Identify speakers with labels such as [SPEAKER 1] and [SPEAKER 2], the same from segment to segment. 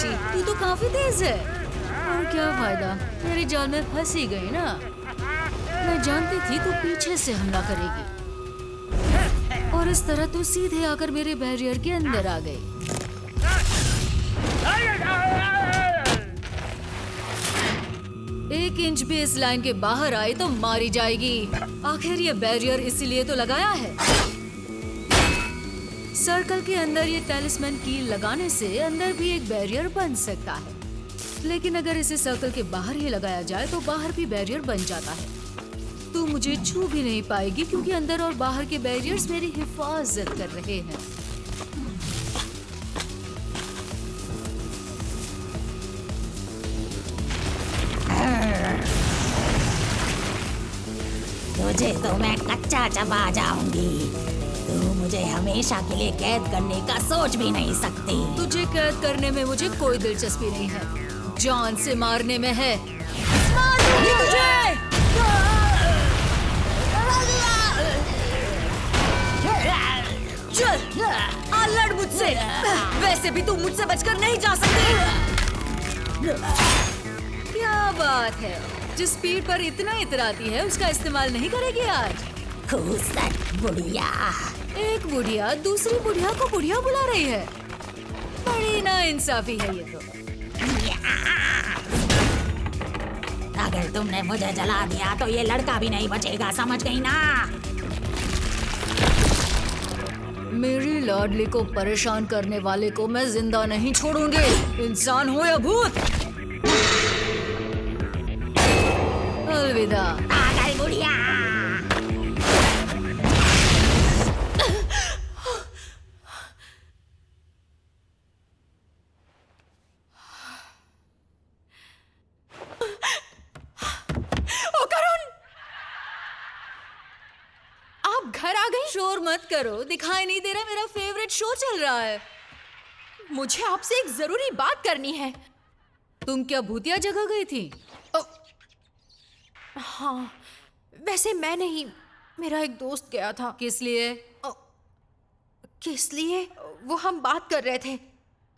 [SPEAKER 1] बच्ची, तू तो काफी तेज है। और क्या फायदा, मेरी जाल में फंस ही गई ना। मैं जानती थी तू पीछे से हमला करेगी और इस तरह तू सीधे आकर मेरे बैरियर के अंदर आ गई। एक इंच भी इस लाइन के बाहर आई तो मारी जाएगी। आखिर ये बैरियर इसीलिए तो लगाया है। सर्कल के अंदर ये टैलिस्मैन कील लगाने से अंदर भी एक बैरियर बन सकता है, लेकिन अगर इसे सर्कल के बाहर ही लगाया जाए तो बाहर भी बैरियर बन जाता है। तू मुझे छू भी नहीं पाएगी क्योंकि अंदर और बाहर के बैरियर्स मेरी हिफाजत कर रहे हैं।
[SPEAKER 2] तुझे तो मैं कच्चा चबा जाऊंगी। तू मुझे हमेशा के लिए कैद करने का सोच भी नहीं सकती।
[SPEAKER 1] तुझे कैद करने में मुझे कोई दिलचस्पी नहीं है, जान से मारने में है। मारूंगी तुझे। चल, आ लड़ मुझसे। वैसे भी तू मुझसे बचकर नहीं जा सकती। क्या बात है, जिस स्पीड पर इतना इतराती है उसका इस्तेमाल नहीं करेगी आज?
[SPEAKER 2] खूसट बुढ़िया।
[SPEAKER 1] एक बुढ़िया दूसरी बुढ़िया को बुढ़िया बुला रही है। बड़ी नाइंसाफी है ये तो।
[SPEAKER 2] अगर तुमने मुझे जला दिया तो ये लड़का भी नहीं बचेगा, समझ गई ना?
[SPEAKER 1] मेरी लाडली को परेशान करने वाले को मैं जिंदा नहीं छोड़ूंगी, इंसान हो या भूत। अलविदा
[SPEAKER 2] पागल बुढ़िया।
[SPEAKER 3] आप घर आ गई?
[SPEAKER 1] शोर मत करो, दिखाई नहीं दे रहा मेरा फेवरेट शो चल रहा है।
[SPEAKER 3] मुझे आपसे एक जरूरी बात करनी है।
[SPEAKER 1] तुम क्या भूतिया जगह गई थी?
[SPEAKER 3] हाँ, वैसे मैं नहीं, मेरा एक दोस्त गया था।
[SPEAKER 1] किस लिए?
[SPEAKER 3] किस लिए? वो हम बात कर रहे थे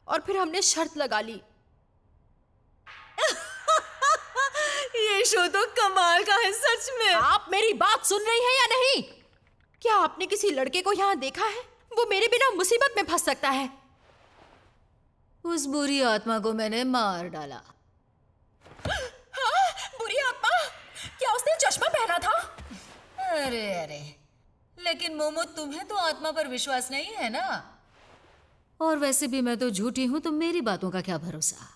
[SPEAKER 3] और फिर हमने शर्त लगा ली।
[SPEAKER 1] ये शो तो कमाल का है सच में।
[SPEAKER 3] आप मेरी बात सुन रही हैं या नहीं? क्या आपने किसी लड़के को यहाँ देखा है? वो मेरे बिना मुसीबत में फंस सकता है।
[SPEAKER 1] उस बुरी आत्मा को मैंने मार डाला।
[SPEAKER 3] हाँ, बुरी आत्मा? क्या उसने चश्मा पहना था?
[SPEAKER 1] अरे, लेकिन मोमो तुम्हें तो आत्मा पर विश्वास नहीं है ना? और वैसे भी मैं तो झूठी हूँ, तो मेरी बातों का क्या भरोसा।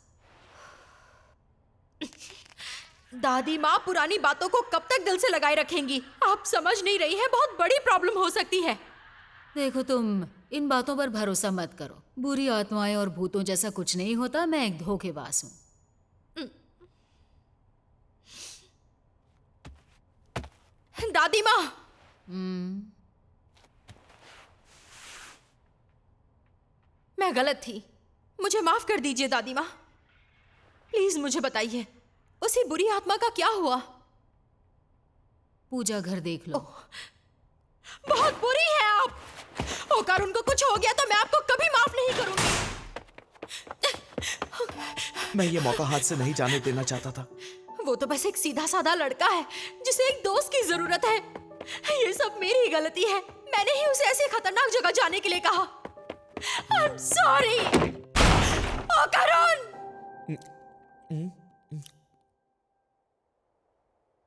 [SPEAKER 3] दादी माँ पुरानी बातों को कब तक दिल से लगाए रखेंगी? आप समझ नहीं रही हैं, बहुत बड़ी प्रॉब्लम हो सकती है।
[SPEAKER 1] देखो, तुम इन बातों पर भरोसा मत करो। बुरी आत्माएं और भूतों जैसा कुछ नहीं होता। मैं एक धोखेबाज हूँ।
[SPEAKER 3] दादी माँ, मैं गलत थी, मुझे माफ कर दीजिए दादी माँ। प्लीज मुझे बताइए, उसी बुरी आत्मा का क्या हुआ?
[SPEAKER 1] पूजा घर देख लो।
[SPEAKER 3] बहुत बुरी है आप। अगर उनको कुछ हो गया तो मैं आपको कभी माफ नहीं करूंगी।
[SPEAKER 4] मैं ये मौका हाथ से नहीं जाने देना चाहता था।
[SPEAKER 3] वो तो बस एक सीधा साधा लड़का है जिसे एक दोस्त की जरूरत है। ये सब मेरी गलती है। मैंने ही उसे ऐसी खतरनाक जगह जाने के लिए कहा। I'm sorry। ओ करुण!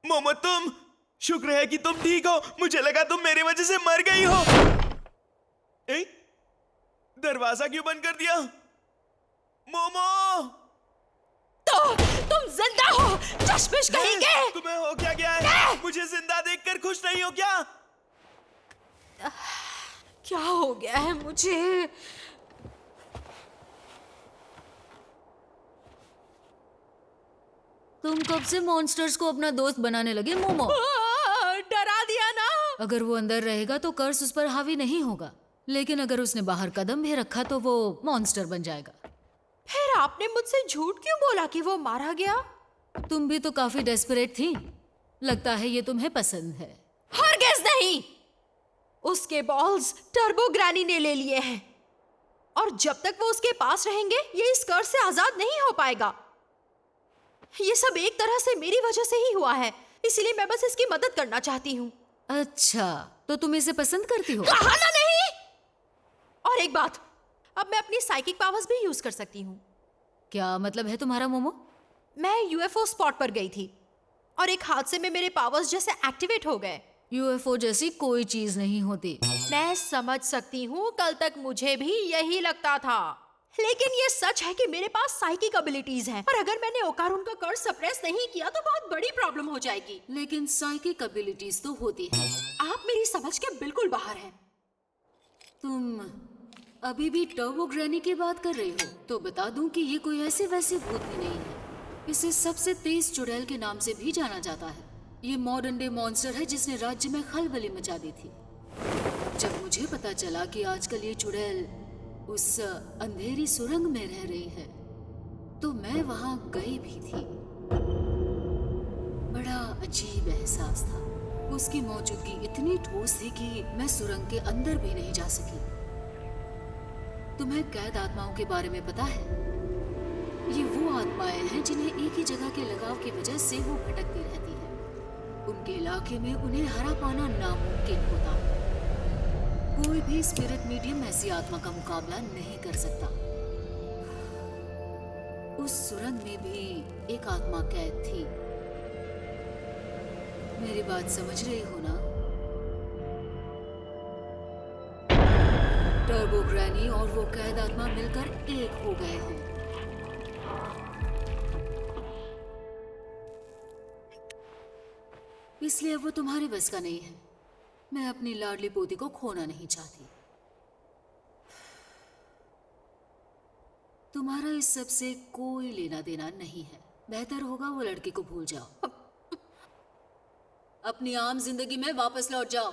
[SPEAKER 4] मोमो, तुम, शुक्र है कि तुम ठीक हो। मुझे लगा तुम मेरी वजह से मर गई हो। दरवाजा क्यों बंद कर दिया? मोमो,
[SPEAKER 3] तो तुम जिंदा हो, चश्मिश कहेंगे।
[SPEAKER 4] तुम्हें हो क्या गया है? मुझे जिंदा देखकर खुश नहीं हो क्या?
[SPEAKER 3] क्या हो गया है मुझे?
[SPEAKER 1] तुम कब से मॉन्स्टर्स को अपना दोस्त बनाने लगे मोमो?
[SPEAKER 3] डरा दिया ना।
[SPEAKER 1] अगर वो अंदर रहेगा तो कर्स उस पर हावी नहीं होगा, लेकिन अगर उसने बाहर कदम भी रखा तो वो मॉन्स्टर बन जाएगा।
[SPEAKER 3] फिर आपने मुझसे झूठ क्यों बोला कि वो मारा गया?
[SPEAKER 1] तुम भी तो काफी डेस्परेट थी। लगता है ये तुम्हें पसंद है।
[SPEAKER 3] हरगिज़ नहीं। उसके बॉल्स टर्बो ग्रैनी ने ले लिए हैं। और जब तक वो उसके पास रहेंगे ये इस कर्ज से आजाद नहीं हो पाएगा। ये सब एक तरह से मेरी वजह से ही हुआ है, इसीलिए मैं बस इसकी मदद करना चाहती हूँ।
[SPEAKER 1] अच्छा, तो तुम इसे पसंद करती हो?
[SPEAKER 3] कहा ना नहीं। और एक बात, अब मैं अपनी साइकिक पावर्स भी यूज कर सकती हूँ।
[SPEAKER 1] क्या मतलब है तुम्हारा मोमो?
[SPEAKER 3] मैं यूएफओ स्पॉट पर गई थी और एक हादसे में मेरे पावर्स जैसे एक्टिवेट हो गए।
[SPEAKER 1] यूएफओ जैसी कोई चीज नहीं होती।
[SPEAKER 3] मैं समझ सकती हूँ, कल तक मुझे भी यही लगता था, लेकिन ये सच है कि मेरे पास साइकिक एबिलिटीज हैं और अगर मैंने ओकारुन का कर्ज सप्रेस नहीं किया तो बहुत बड़ी प्रॉब्लम हो जाएगी।
[SPEAKER 1] लेकिन साइकिक एबिलिटीज तो होती है।
[SPEAKER 3] आप मेरी समझ के बिल्कुल बाहर हैं।
[SPEAKER 1] तुम अभी भी टर्बो ग्रैनी की बात कर रही हो? तो बता दूं कि ये कोई ऐसे वैसे भूत भी नहीं है। इसे सबसे तेज चुड़ैल के नाम से भी जाना जाता है। ये मॉडर्न डे मॉन्स्टर है जिसने राज्य में खलबली मचा दी थी। जब मुझे पता चला कि आजकल ये चुड़ैल उस अंधेरी सुरंग में रह रही है तो मैं वहां गई भी थी। बड़ा अजीब एहसास था। उसकी मौजूदगी इतनी ठोस थी कि मैं सुरंग के अंदर भी नहीं जा सकी। तुम्हें कैद आत्माओं के बारे में पता है? ये वो आत्माएं हैं जिन्हें एक ही जगह के लगाव की वजह से वो भटकती रहती है। उनके इलाके में उन्हें हरा पाना नामुमकिन होता है। कोई भी स्पिरिट मीडियम ऐसी आत्मा का मुकाबला नहीं कर सकता। उस सुरंग में भी एक आत्मा कैद थी। मेरी बात समझ रही हो ना? टर्बो ग्रैनी और वो कैद आत्मा मिलकर एक हो गए हैं। इसलिए वो तुम्हारे बस का नहीं है। मैं अपनी लाडली पोती को खोना नहीं चाहती। तुम्हारा इस सब से कोई लेना देना नहीं है। बेहतर होगा वो लड़की को भूल जाओ। अपनी आम जिंदगी में वापस लौट जाओ।